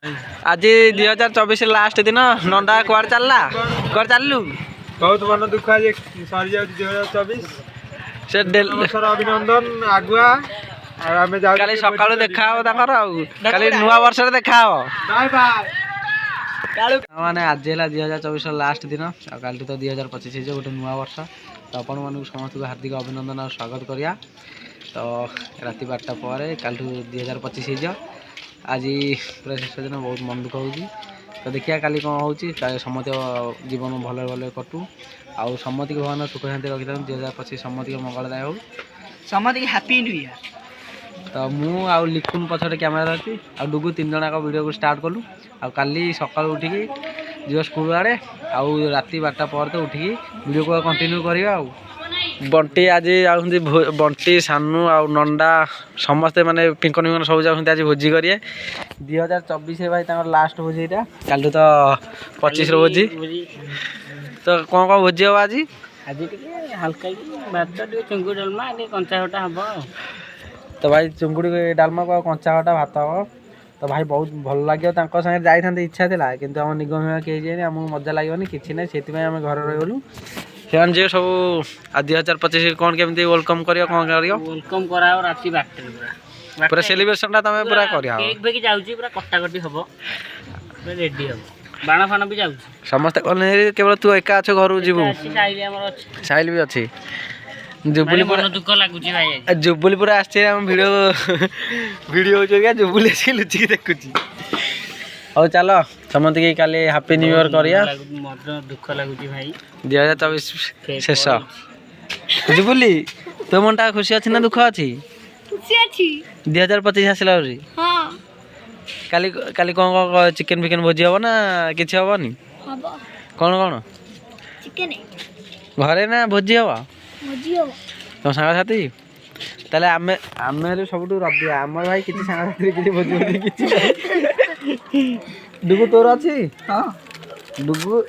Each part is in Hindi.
आज 2024 लास्ट दिन नंदा कुआर चलला कुआर चललु बहुत मन दुख आज सरी जाऊ 2024 से अभिनंदन आगुआ काली सकाळु देखा हो ताकर काली नुवा वर्ष रे देखा हो बाय बाय माने आज है 2024 लास्ट दिन काली तो 2025 जो गोटे नुआ वर्ष तो आपण मानक समस्त को हार्दिक अभिनंदन और स्वागत करिया तो राति 12टा पर काल 2025 हो आज पूरा शेष दिन बहुत मन दुख होगी तो देखिए काली कौन हो समस्त जीवन भले भले कटू आउ समति को भगवान सुख शांति रखी 2025 समति को मंगलदाय हो समति हैप्पी न्यू ईयर। तो मु आउ लिखुन पछटे कैमेरा अच्छी आ डुगु 3 जन का वीडियो को स्टार्ट कलु आ काली सकाळ उठिकी जो स्कूल आड़े आउ राति 12टा पर तो उठिकी वीडियो को कंटिन्यू करिया आउ बंटी आज आउंदी बंटी सानू आउ नंदा समस्ते माने पिंकन पिंकन सब जाउंदी आज भोजी करिए 2024 भाई तांकर लास्ट भोजी एटा कालू तो 25 रो भोजी तो कोन कोन भोजी हो आज टिके हल्का भात टिके चुंगुड़ी डालमा टिके कंचा खटा हबो तो भाई चुंगुड़ी डालमा को कंचा खटा भात हो तो भाई बहुत भल लगे तांको संगे जाई थांते इच्छा थिला किंतु हम निगम के जे हम मजा लागोनी किछि नै सेति में हम घर रहलु सेवन जे सब आ 2025 कोन केमती वेलकम करियो कोन करियो वेलकम कराओ राति 12 पूरा सेलिब्रेशन ता तमे पूरा करियो केक बेकी जाउची पूरा कट्टा कट्टी हबो रेडी हबो बाणा फाणा भी जाउची समस्त कोने केवल तू एका अछ घर जीवु साइल हमर अछि साइल भी अछि जुबुली मन दुख लागुची भाई जुबुली पूरा आछे हम वीडियो जो गया जुबुली से लुची देखुची हो चलो समस्त के काले हैप्पी न्यू ईयर करिया मन दुख लागुची भाई 2024 शेष जुबुली तो मनटा खुशी अछि ना दुख अछि खुशी अछि 2025 आसिला रे हां काली काली कोन चिकन फिकन भोजी हो ना किछ होबनी हबो कोन चिकन घरे ना भोजी हो भोजी हो तो संगा साथी ताले आमे आमे सबटु रबिया हमर भाई किछि संगा साथी किछि भोजी भोजी किछि डुगु तोर अछि हां डुगु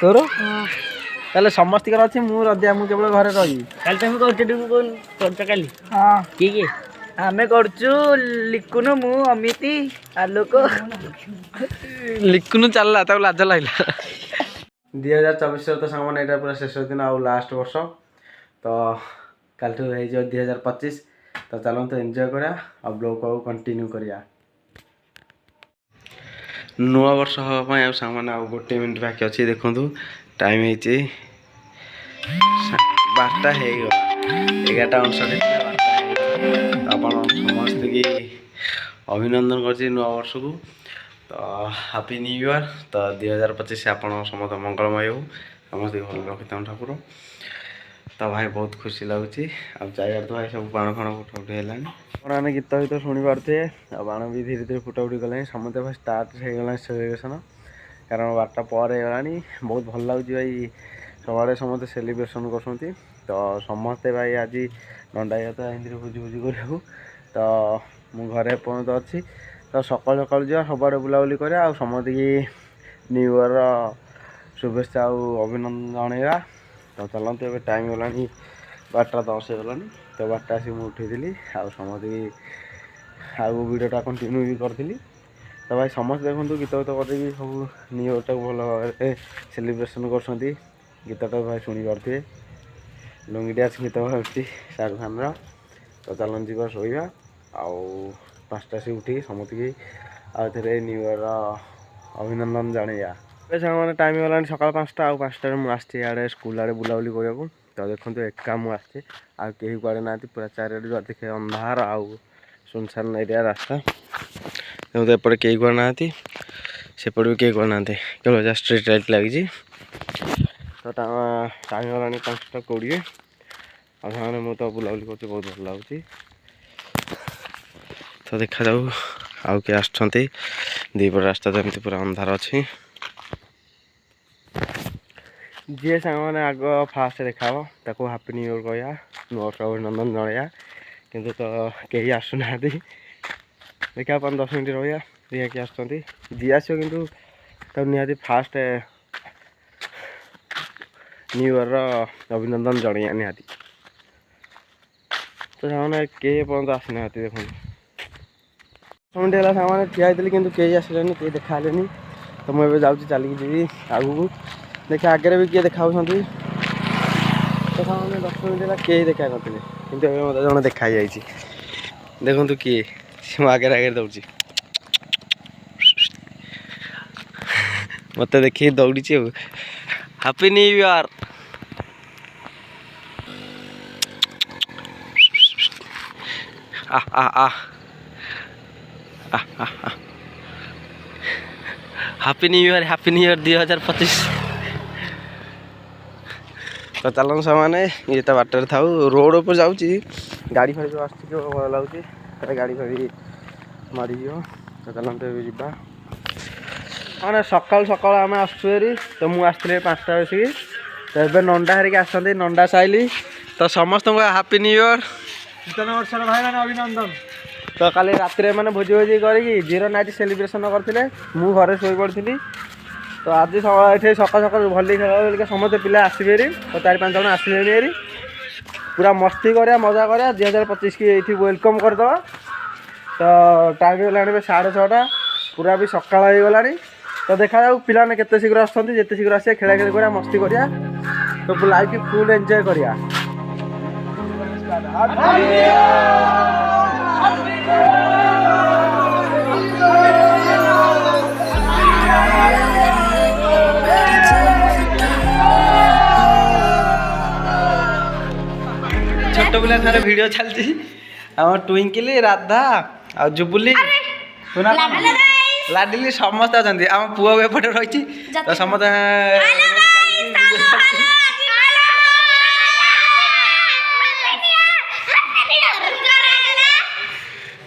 तोर हां ताले समस्त कर अछि मु रदिया मु केवल घरे रही काल तमे करछ डुगु कोन करछ काली हां की आमे करछु लिकुनु मु अमिति आलोक लिकुनु चलला त लाज लाइला 2024 तो संग माने एटा पूरा शेष दिन आ लास्ट वर्ष तो काल तो हे जो 2025 तो चलो तो एंजॉय करा और ब्लॉग को कंटिन्यू करिया नुआ वर्ष हवा पय आ संग माने आ गोटे मिनिट बाकी अछि देखंतु टाइम हेछि 12टा हे गो 11टा 59 तो आपण समस्त की अभिनंदन करछि नुआ वर्ष को तो हैप्पी न्यू ईयर तो 2025 से आपण समस्त मंगलमय हो समस्त भल रखिता ठाकुर तो भाई बहुत खुशी लगुच अब चार तो भाई सब बाण फाण फुटा फुटी है आने गीत गीत शुणी पारे आ बाण भी धीरे धीरे फुटा फुटी गला समस्त भाई स्टार्ट हो गला सेलिब्रेशन कारण 12टा पर होगा बहुत भल लगुच भाई सबे समस्त सेलिब्रेशन कर तो समस्ते भाई आज नंदा तो हिंदी भोजी भोजी कर तो मु घरे पर्यंत अच्छी तो सकाल सकाल जा सब बुलाबुली कर समस्त की न्यू ईयर शुभेच्छा अभिनंदन जनइबा तो चलते ए टाइम गला 12टा 10 होगा तो 12टा से मुझे उठी आ समस्त की आउ वीडियोटा कंटिन्यू भी करी तो भाई समस्त देखो गीत गीत कर सब न्यू ईयर टाक भल भाव सेलिब्रेशन कर गीतटा भाई शुणी पारे लुंगी डांस गीत बाजू शाहरुख खान तो चलन जा शोवा आउ 5टा से उठी समस्त की आउ थे न्यू ईयर अभिनंदन जनइबा मैंने टाइम गला सका 5टा आ 5टार मुझे आड़े स्कूल आड़े बुलाबुली करने तो देखो एका मुझे आ कहीं कड़े ना पूरा चारिड़े जो देखे अंधार आउ सुनसान एरिया रास्ता देखो एपटे कहीं कड़े ना सेपटे भी कहीं कड़े ना केवल जहाँ स्ट्रीट लाइट लगी तो टाइम गला 5टा 20 आ मुझे तो बुलाबुली कर बहुत भल लगुच तो देखा जाऊ आउ किए आसपट रास्ता जमी पूरा अंधार अच्छी जी सांग मैंने आग फास्ट देखा ताको हैप्पी न्यू ईयर कहया नुआ अभिनंदन जनइया किंतु तो कहीं आसुना देखा 5-10 मिनट रहा देखा कि आस जी आस कि निहाती फास्ट न्यू ईयर अभिनंदन जनइया निहाती तो से कहीं पर्यटन आसी ना देखो मिनिट है सामान ठिया होती कि कई आसलानी कई देखा तो मुझे जाऊँ चलिकी जी आगू देखा आगे भी किए देखा तो सामने 10 मिनिट है कई देखा नथिले किंतु मत जन देखा देखु किए सी आगे आगे दौड़ी मत देखिए दौड़ी happy new year happy new year 2025 तो चलन सामाने ये तो बाटर था रोड ऊपर जाऊँगी गाड़ी फाड़ी जो आस भल लगुच गाड़ी फाड़ी मारी तो चलन तो जा मैंने सकाल सकाल आम आसुरी तो मुझे 5टा बसिकी तो ये नंडा हरिक आसते नंडा साइली तो समस्त हैप्पी न्यू ईयर नूतन वर्ष भाई मैंने अभिनंदन तो काली रात मैंने भोजी भोजी करी 0 नाइट सेलिब्रेशन करते मु घरे शोई पड़ी तो आज ये सकाल सकाल भली खेल समस्त पिला आसबे तो 4-5 जन आसले पूरा मस्ती करा मजा करा 2025 की ये वेलकम करदे तो टाइम होगा 6:30 पूरा भी सकाल हो गला तो देखा जाऊ पिला केते शीघ्र आसते जिते शीघ्र आस खेला खेल करा मस्ती करा तो लाइफ फुल एंजॉय करा छोट पिला थारे वीडियो चलती आम ट्विंकली राधा आ जुबुली लाडिली समस्त अच्छा आम पुआ एपटे रही तो समस्त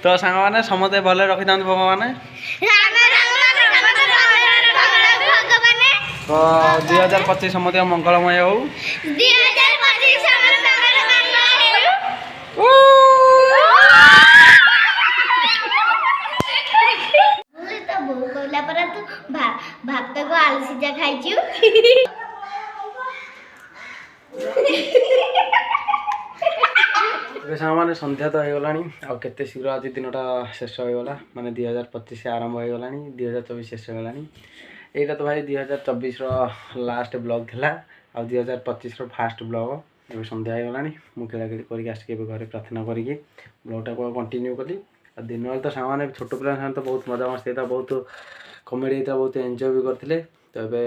तो सांग मैंने समस्ते भले रखी था भगवान तो 2025 समस्त मंगलमय हो भात को आलू सीझा खाई सामान सन्ध्या तो हो गला आते शीघ्र आज दिनटा शेष होगा माने 2025 आरंभ हो गला 2024 शेष होगा यहाँ तो भाई 2024 लास्ट ब्लॉग था आ 2025 फास्ट ब्लॉग ये सन्ध्या हो गला मुझे खेला खेली करके घरे प्रार्थना करके ब्लॉगटा को कंटिन्यू कली दिन बेले तो सामान छोट पिला तो बहुत मजा मस्ती था बहुत कमेडी होता बहुत एंजॉय भी करते तो ये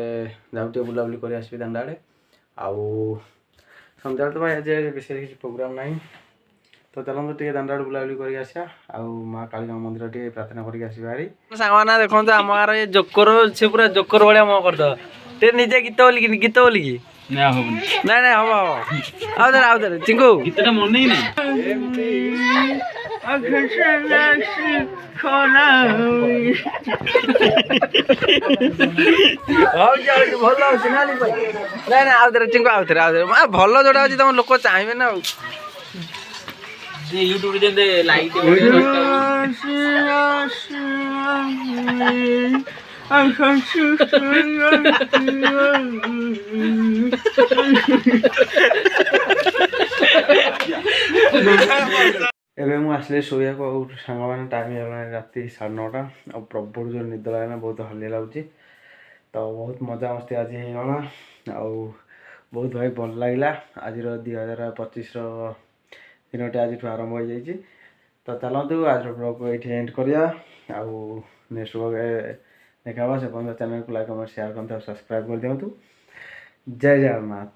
जाऊँ बुलाबुली कर आसबि दांडा आड़े आउ सन्ध्या तो भाई आज विशेष किसी प्रोग्राम ना तो चलते टे दांडा बुलाबुली कर आसा माँ काली मंदिर टे प्रार्थना करके आसबारी सांगना देखो आम गाँव ये जोकर से पूरा जोकर भाया मुँह करद टे निजे गीत बोलिकी गीत बोलिकी ना हम हम आउे चिंकू गीतटा मन ही नहीं ना आउे चिंकू आउे भल जोटा अच्छी तुम लोक चाहिए ना यूट्यूब जेंदे लाइट एबे मु आसले सोया को सांग मैंने टाइम है राति 9:30 आ प्रबल जो निद लगे बहुत हल्ली लगुच तो बहुत मजा मस्ती आज होगा बहुत भाई भल लगे आज 2025 दिनटे आज आरंभ हो जाए तो चलतु आज ब्लॉग को ये एंड करिया नेक्स्ट ब्लॉग देखा से चैनल को लाइक कमेंट शेयर करते सब्सक्राइब कर दिंतु जय जगन्नाथ।